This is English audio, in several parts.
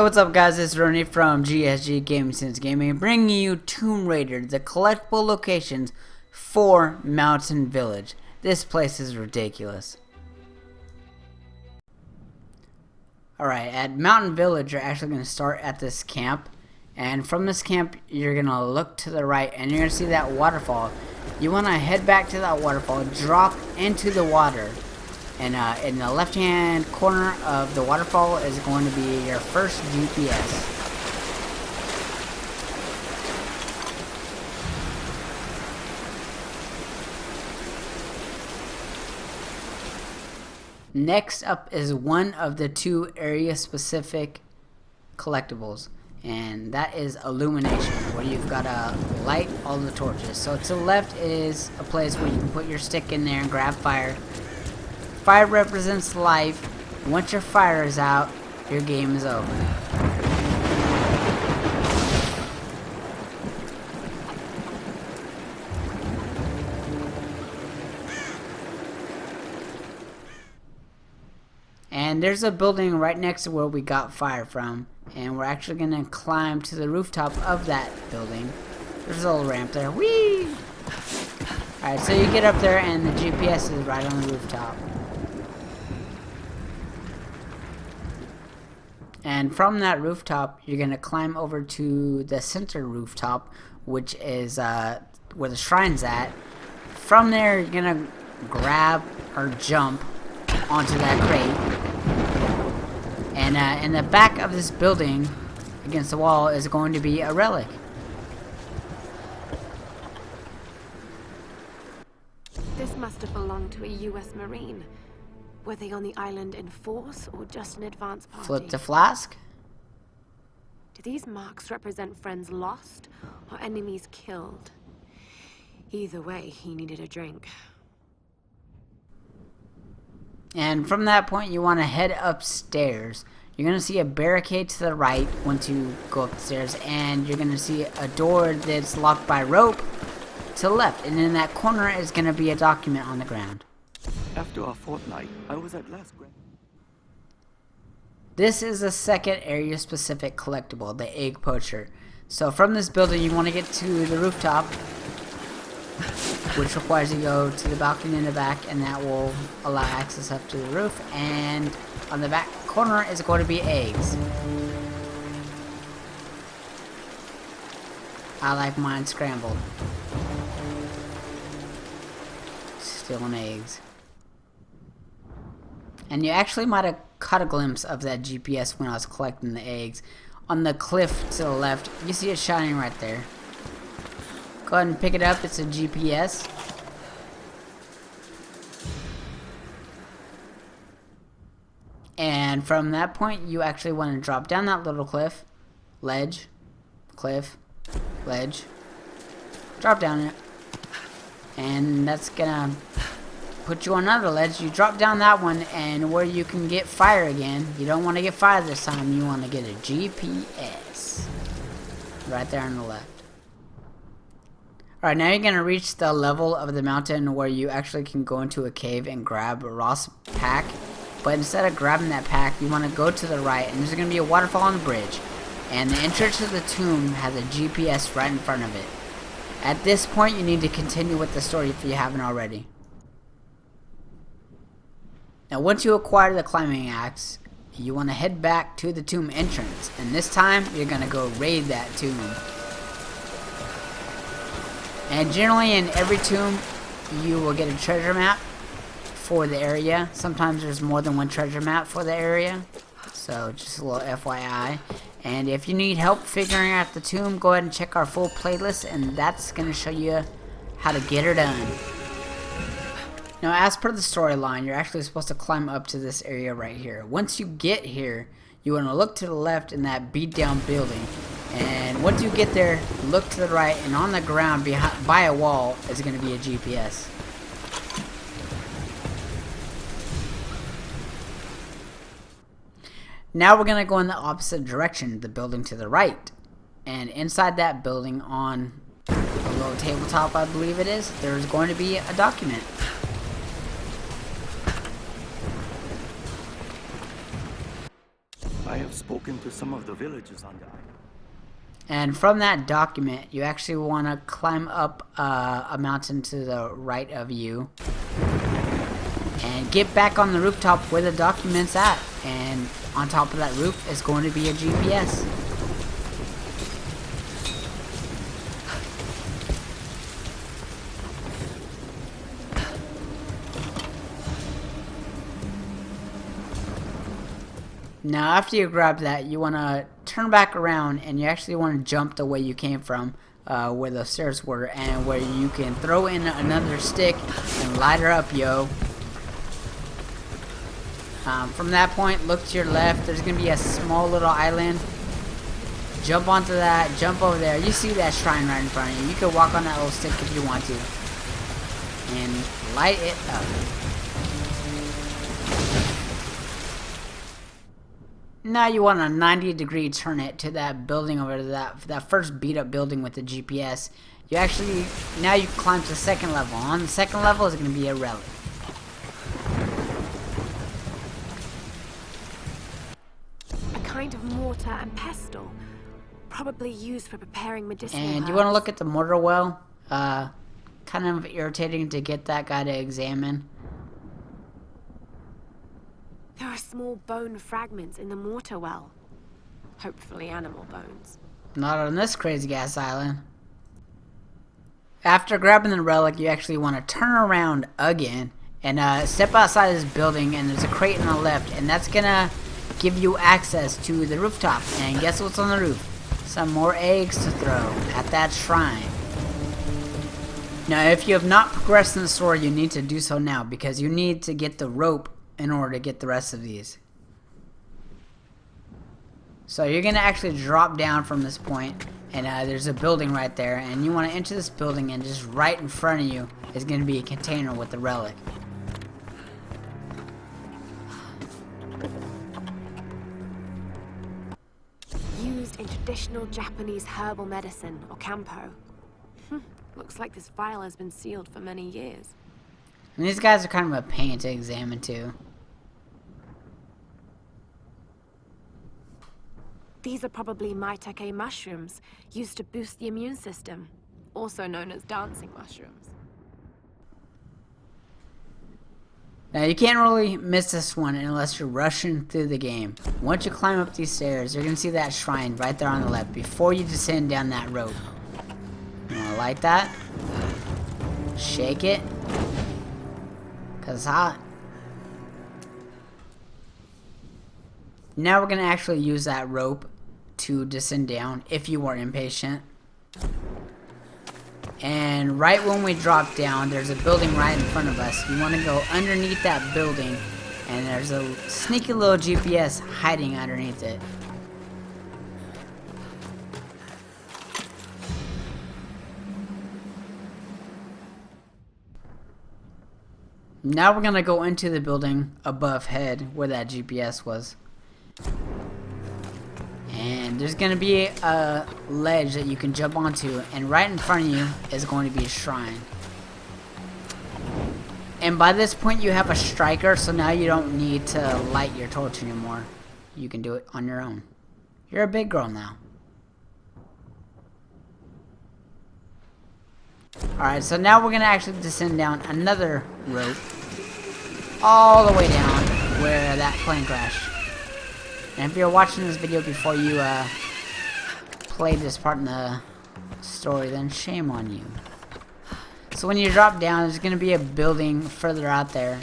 what's up guys, it's Ronnie from GSG Gaming Sense Gaming, bringing you Tomb Raider, the collectible locations for Mountain Village. This place is ridiculous. Alright, at Mountain Village you're actually going to start at this camp, and from this camp you're going to look to the right and you're going to see that waterfall. You want to head back to that waterfall, drop into the water, and in the left hand corner of the waterfall is going to be your first GPS. Next up is one of the two area specific collectibles, and that is Illumination, where you've got to light all the torches. So to the left is a place where you can put your stick in there and grab fire. Fire represents life. Once your fire is out, your game is over. And there's a building right next to where we got fire from, and we're actually going to climb to the rooftop of that building. There's a little ramp there. Whee! Alright, so you get up there and the GPS is right on the rooftop. And from that rooftop, you're going to climb over to the center rooftop, which is where the shrine's at. From there, you're going to grab or jump onto that crate. And in the back of this building, against the wall, is going to be a relic. This must have belonged to a U.S. Marine. Were they on the island in force or just an advance party? Flip the flask. Do these marks represent friends lost or enemies killed? Either way, he needed a drink. And from that point, you want to head upstairs. You're going to see a barricade to the right once you go upstairs, and you're going to see a door that's locked by rope to the left. And in that corner is going to be a document on the ground. After our fortnight, I was at last. This is a second area specific collectible, the Egg Poacher. So from this building you want to get to the rooftop, which requires you to go to the balcony in the back, and that will allow access up to the roof. And on the back corner is going to be eggs. I like mine scrambled. Stealing eggs. And you actually might have caught a glimpse of that GPS when I was collecting the eggs. On the cliff to the left, you see it shining right there. Go ahead and pick it up, it's a GPS. And from that point, you actually want to drop down that little cliff. Ledge. Cliff. Ledge. Drop down it. And that's gonna put you on another ledge. You drop down that one, and where you can get fire again. You don't want to get fire this time, you want to get a GPS. Right there on the left. Alright, now you're going to reach the level of the mountain where you actually can go into a cave and grab a Ross pack. But instead of grabbing that pack, you want to go to the right, and there's going to be a waterfall on the bridge. And the entrance to the tomb has a GPS right in front of it. At this point, you need to continue with the story if you haven't already. Now once you acquire the climbing axe, you want to head back to the tomb entrance, and this time you're going to go raid that tomb. And generally in every tomb you will get a treasure map for the area. Sometimes there's more than one treasure map for the area, so just a little FYI. And if you need help figuring out the tomb, go ahead and check our full playlist, and that's going to show you how to get her done. Now, as per the storyline, you're actually supposed to climb up to this area right here. Once you get here, you want to look to the left in that beat down building. And once you get there, look to the right, and on the ground behind, by a wall is going to be a GPS. Now we're going to go in the opposite direction, the building to the right. And inside that building, on a little tabletop I believe it is, there's going to be a document. I have have spoken to some of the villagers on the island. And from that document, you actually want to climb up a mountain to the right of you. And get back on the rooftop where the document's at. And on top of that roof is going to be a GPS. Now after you grab that, you want to turn back around and you actually want to jump the way you came from, where the stairs were, and where you can throw in another stick and light her up, yo. From that point, look to your left. There's going to be a small little island. Jump onto that, jump over there. You see that shrine right in front of you. You can walk on that little stick if you want to. And light it up. Now you want to 90-degree turn it to that building over there, that first beat up building with the GPS. You actually, now you climb to the second level. On the second level is going to be a relic. A kind of mortar and pestle, probably used for preparing medicinal And herbs. you want to look at the mortar well. Kind of irritating to get that guy to examine. There are small bone fragments in the mortar well. Hopefully animal bones. Not on this crazy gas island. After grabbing the relic, you actually want to turn around again and step outside this building, and there's a crate on the left, and that's gonna give you access to the rooftop. And guess what's on the roof? Some more eggs to throw at that shrine. Now, if you have not progressed in the story, you need to do so now, because you need to get the rope in order to get the rest of these. So you're going to actually drop down from this point, and there's a building right there, and you want to enter this building, and just right in front of you is going to be a container with the relic. Used in traditional Japanese herbal medicine, or kampo. Looks like this vial has been sealed for many years. And these guys are kind of a pain to examine too. These are probably maitake mushrooms, used to boost the immune system, also known as dancing mushrooms. Now you can't really miss this one unless you're rushing through the game. Once you climb up these stairs, you're going to see that shrine right there on the left before you descend down that rope. You want to light that? Shake it. Cause it's hot. Now we're going to actually use that rope to descend down if you are impatient. And right when we drop down, there's a building right in front of us. You want to go underneath that building, and there's a sneaky little GPS hiding underneath it. Now we're going to go into the building above head where that GPS was. And there's going to be a ledge that you can jump onto, and right in front of you is going to be a shrine. And by this point you have a striker, so now you don't need to light your torch anymore. You can do it on your own. You're a big girl now. Alright, so now we're going to actually descend down another rope all the way down where that plane crashed. And if you're watching this video before you played this part in the story, then shame on you. So when you drop down, there's going to be a building further out there.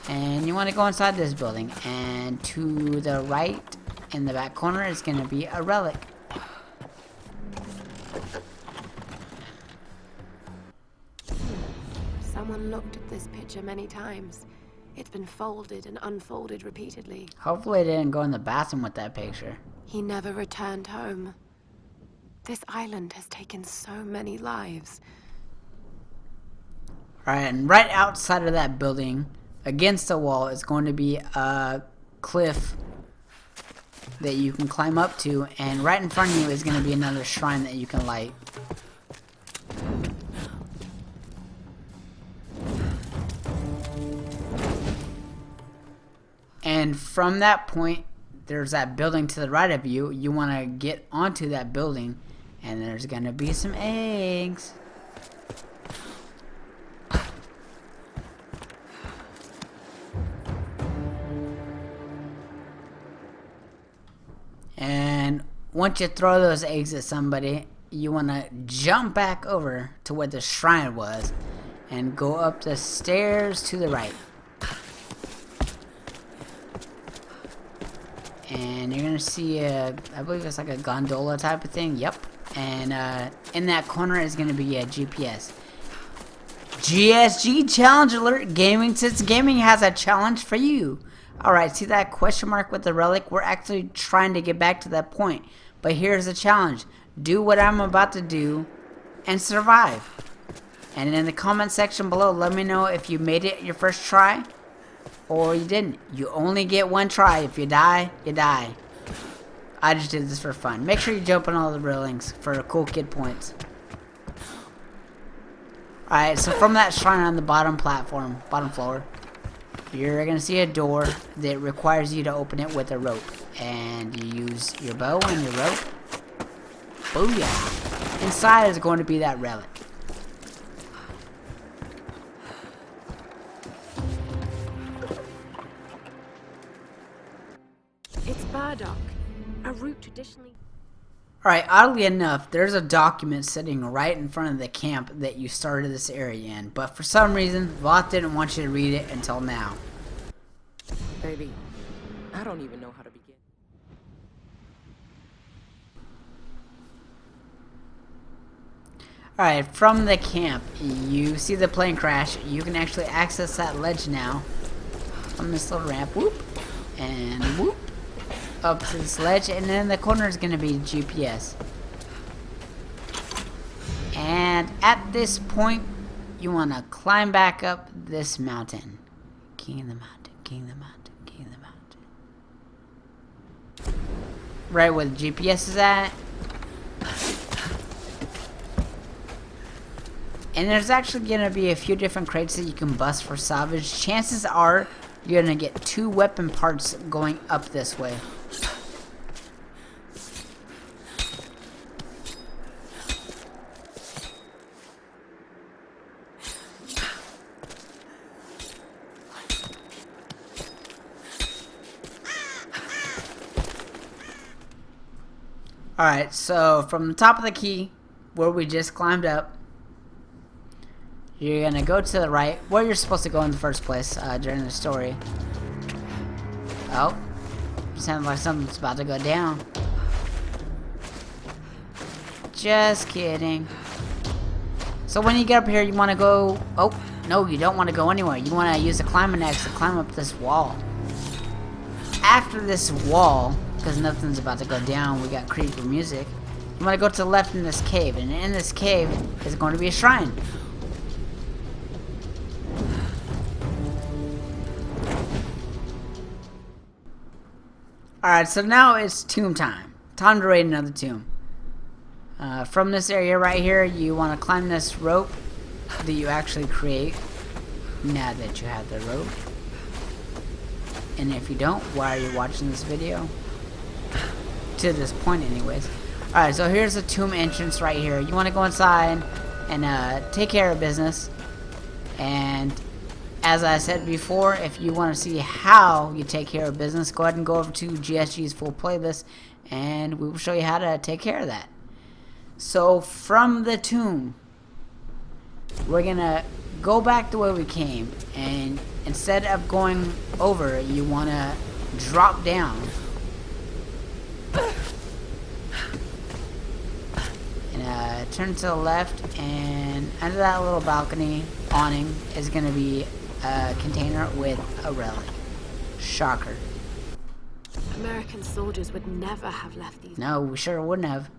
And you want to go inside this building. And to the right, in the back corner, is going to be a relic. Someone looked at this picture many times. It's been folded and unfolded repeatedly. Hopefully it didn't go in the bathroom with that picture. He never returned home. This island has taken so many lives. Alright, and right outside of that building, against the wall, is going to be a cliff that you can climb up to, and right in front of you is going to be another shrine that you can light. And from that point, there's that building to the right of you. You want to get onto that building, and there's going to be some eggs. And once you throw those eggs at somebody, you want to jump back over to where the shrine was and go up the stairs to the right. And you're going to see I believe it's like a gondola type of thing. Yep. And in that corner is going to be a GPS. GSG challenge alert. Gaming Sits Gaming has a challenge for you. Alright, see that question mark with the relic? We're actually trying to get back to that point. But here's the challenge. Do what I'm about to do and survive. And in the comment section below, let me know if you made it your first try or you didn't. You only get one try. If you die, you die. I just did this for fun. Make sure you jump on all the railings for cool kid points. Alright, so from that shrine on the bottom platform, bottom floor, you're going to see a door that requires you to open it with a rope. And you use your bow and your rope. Booyah! Inside is going to be that relic. It's burdock, a root traditionally... Alright, oddly enough, there's a document sitting right in front of the camp that you started this area in, but for some reason, Voth didn't want you to read it until now. Baby, I don't even know how to begin. Alright, from the camp, you see the plane crash. You can actually access that ledge now from this little ramp. Whoop, and whoop. Up to this ledge, and then in the corner is going to be GPS. And at this point, you want to climb back up this mountain. King of the mountain, king of the mountain, king of the mountain. Right where the GPS is at. And there's actually going to be a few different crates that you can bust for salvage. Chances are you're going to get 2 weapon parts going up this way. Alright, so from the top of the key, where we just climbed up, you're going to go to the right, where you're supposed to go in the first place during the story. Oh, sounds like something's about to go down. Just kidding. So when you get up here, you want to go... Oh, no, you don't want to go anywhere. You want to use the climbing axe to climb up this wall. After this wall... because nothing's about to go down, we got creepy music. You want to go to the left in this cave, and in this cave is going to be a shrine. Alright, so now it's tomb time. Time to raid another tomb. From this area right here, you want to climb this rope that you actually create now that you have the rope. And if you don't, why are you watching this video? To this point anyways. Alright, so here's the tomb entrance right here. You want to go inside and take care of business. And as I said before, if you want to see how you take care of business, go ahead and go over to GSG's full playlist and we will show you how to take care of that. So from the tomb, we're gonna go back the way we came, and instead of going over, you want to drop down. And turn to the left, and under that little balcony awning is going to be a container with a relic. Shocker. American soldiers would never have left these... No, we sure wouldn't have.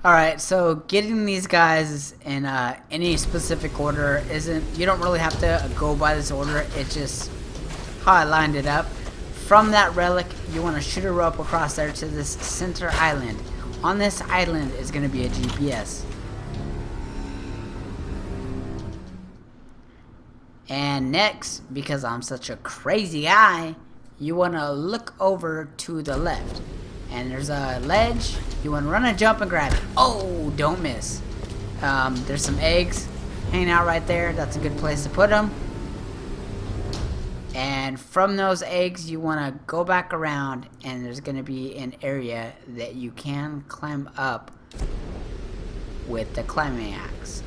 Alright, so getting these guys in any specific order isn't... You don't really have to go by this order. It's just how I lined it up. From that relic, you want to shoot a rope across there to this center island. On this island is going to be a GPS. And next, because I'm such a crazy guy, you want to look over to the left. And there's a ledge. You want to run and jump and grab it. Oh, don't miss. There's some eggs hanging out right there. That's a good place to put them. And from those eggs, you want to go back around, and there's going to be an area that you can climb up with the climbing axe.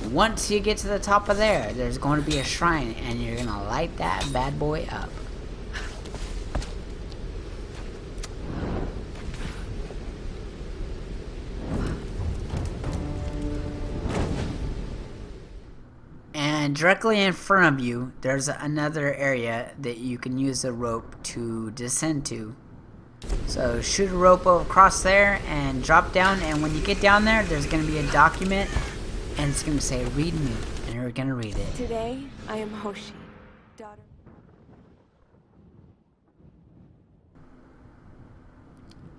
Once you get to the top of there, there's going to be a shrine, and you're going to light that bad boy up. And directly in front of you, there's another area that you can use the rope to descend to. So shoot a rope across there and drop down, and when you get down there, there's going to be a document, and it's going to say, read me, and you're going to read it. Today, I am Hoshi, daughter.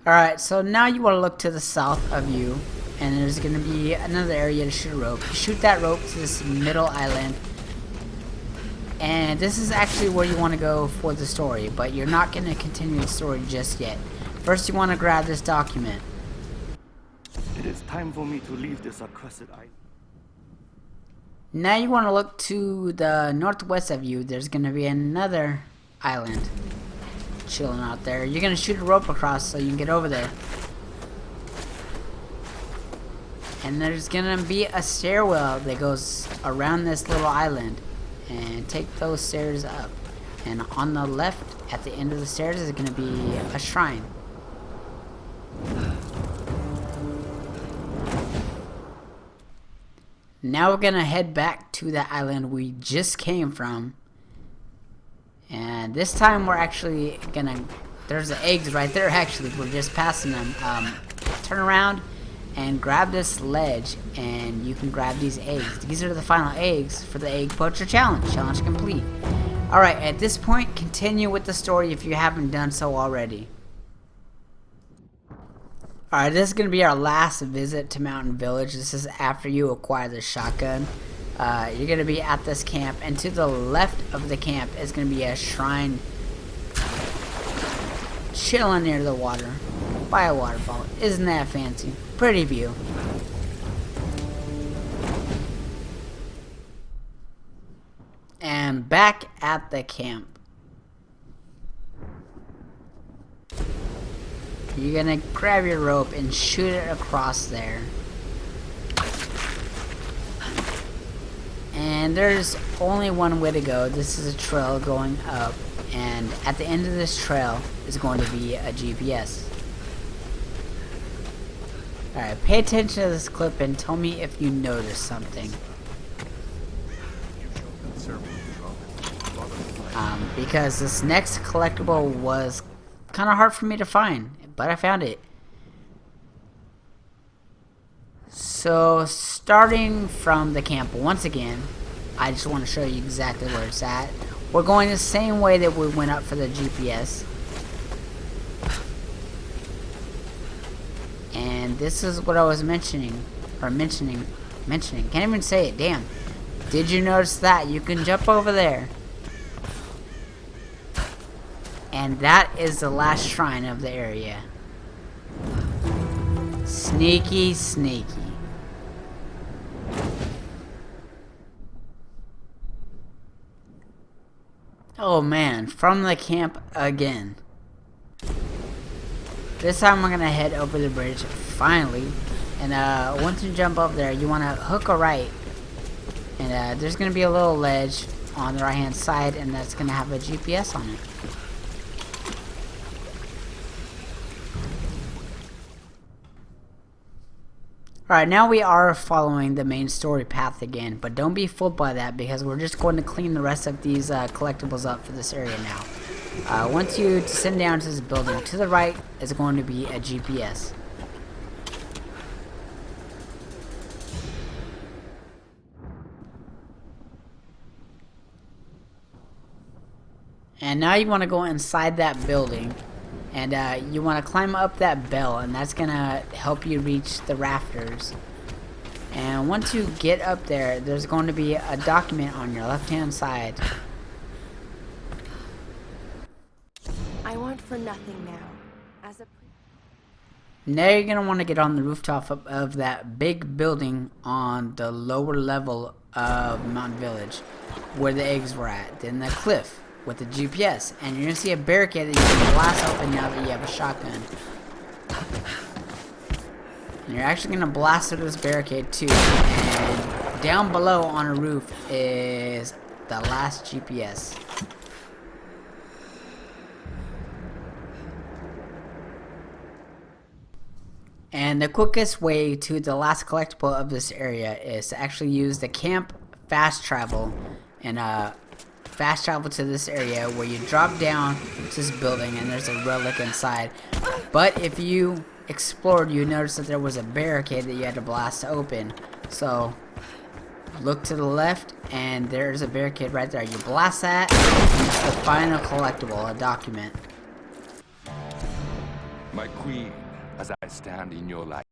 Alright, so now you want to look to the south of you, and there's going to be another area to shoot a rope. Shoot that rope to this middle island, and this is actually where you want to go for the story, but you're not going to continue the story just yet. First, you want to grab this document. It is time for me to leave this accursed island. Now you want to look to the northwest of you. There's going to be another island chilling out there. You're going to shoot a rope across so you can get over there. And there's going to be a stairwell that goes around this little island. And take those stairs up. And on the left, at the end of the stairs, is going to be a shrine. Now we're going to head back to the island we just came from. And this time we're actually going to... There's the eggs right there, actually. We're just passing them. Turn around and grab this ledge, and you can grab these eggs. These are the final eggs for the Egg Poacher Challenge. Challenge complete. Alright, at this point, continue with the story if you haven't done so already. Alright, this is going to be our last visit to Mountain Village. This is after you acquire the shotgun. You're going to be at this camp, and to the left of the camp is going to be a shrine chilling near the water by a waterfall. Isn't that fancy? Pretty view. And back at the camp, you're gonna grab your rope and shoot it across there. And there's only one way to go. This is a trail going up, and at the end of this trail is going to be a GPS. Alright, pay attention to this clip and tell me if you notice something. Because this next collectible was kind of hard for me to find, but I found it. So, starting from the camp once again, I just want to show you exactly where it's at. We're going the same way that we went up for the GPS. And this is what I was mentioning. Can't even say it, damn. Did you notice that? You can jump over there. And that is the last shrine of the area. Sneaky, sneaky. Oh man, from the camp again. This time we're gonna head over the bridge, finally. And once you jump up there, you wanna hook a right. And there's gonna be a little ledge on the right hand side, and that's gonna have a GPS on it. Alright, now we are following the main story path again, but don't be fooled by that because we're just going to clean the rest of these collectibles up for this area now. Once you descend down to this building, to the right is going to be a GPS. And now you want to go inside that building. And you want to climb up that bell, and that's going to help you reach the rafters. And once you get up there, there's going to be a document on your left hand side. I want for nothing now. As a Now you're going to want to get on the rooftop of that big building on the lower level of Mountain Village where the eggs were at. Then the cliff with the GPS. And you're going to see a barricade that you can blast open now that you have a shotgun. And you're actually going to blast through this barricade too. And down below on a roof is the last GPS. And the quickest way to the last collectible of this area is to actually use the camp fast travel and fast travel to this area where you drop down to this building and there's a relic inside. But if you explored, you notice that there was a barricade that you had to blast open. So look to the left and there's a barricade right there. You blast that and it's the final collectible, a document. My queen, as I stand in your light.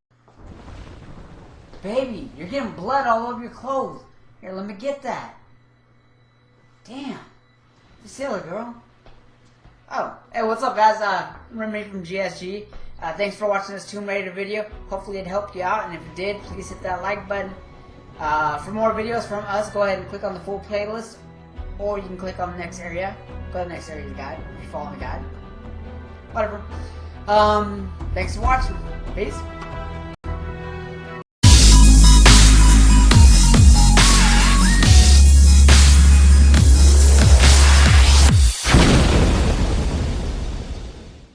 Baby, you're getting blood all over your clothes. Here, let me get that. Damn. You silly girl. Oh, hey, what's up, guys? Remy from GSG. Thanks for watching this Tomb Raider video. Hopefully it helped you out, and if it did, please hit that like button. For more videos from us, go ahead and click on the full playlist, or you can click on the next area. Go to the next area guide, if you're following the guide. Whatever. Thanks for watching. Peace.